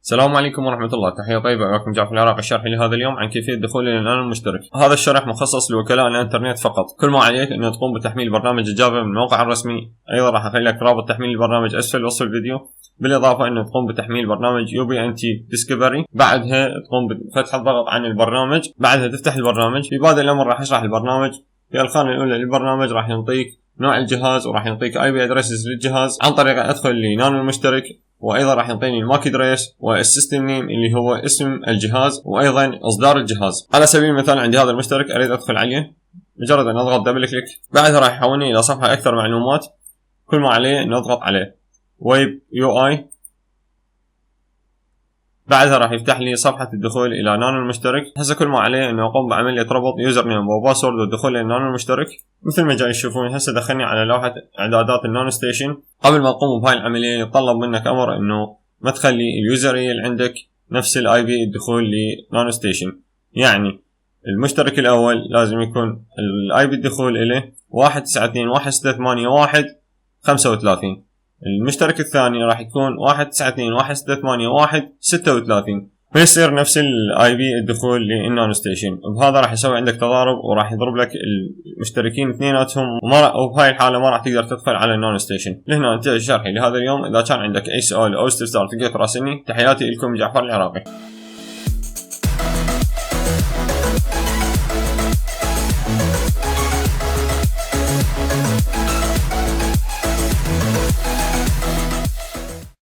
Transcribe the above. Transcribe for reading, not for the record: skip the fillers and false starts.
السلام عليكم ورحمة الله. تحية طيبة، معكم جعفر العراقي. الشرح لهذا اليوم عن كيفية الدخول إلى النانو المشترك. هذا الشرح مخصص لوكلاء الانترنت فقط. كل ما عليك انه تقوم بتحميل برنامج الجافا من الموقع الرسمي. ايضا راح اخلي لك رابط تحميل البرنامج اسفل وصف الفيديو. بالاضافة انه تقوم بتحميل برنامج UBNT Discovery. بعدها تقوم بفتح الضغط عن البرنامج. بعدها تفتح البرنامج. في بادئ الامر راح اشرح البرنامج. في الخانة الاولى للبرنامج راح ينطيك نوع الجهاز، وراح يعطيك IP ادريسز للجهاز عن طريق ادخل لنانو المشترك، وايضا راح يعطيني الماك ادريس والسيستم نيم اللي هو اسم الجهاز، وايضا اصدار الجهاز. على سبيل المثال عندي هذا المشترك اريد ادخل عليه، مجرد ان اضغط دبل كليك بعدها راح يحولني الى صفحه اكثر معلومات. كل ما عليه نضغط عليه ويب UI. بعدها راح يفتح لي صفحة الدخول إلى نانو المشترك. هسه كل ما عليه إنه أقوم بعملية ربط يوزر نيم وباسورد والدخول إلى نانو المشترك. مثل ما جاي تشوفون هسه دخلني على لوحة إعدادات النانو ستيشن. قبل ما تقوم بهاي العملية يتطلب منك أمر إنه ما تخلي اليوزرية اللي عندك نفس الآي بي الدخول لنانو ستيشن. يعني المشترك الأول لازم يكون الآي بي الدخول إليه 192.168.1.35. المشترك الثاني راح يكون 192.168.1.36، فيصير نفس الاي بي الدخول للنانو ستيشن. بهذا راح يسوي عندك تضارب وراح يضرب لك المشتركين اثنيناتهم، وبهاي الحاله ما راح تقدر تدخل على النانو ستيشن. لهنا انتهى شرحي لهذا اليوم. اذا كان عندك اي سؤال او استفسار تقدر تراسلني. تحياتي لكم، جعفر العراقي.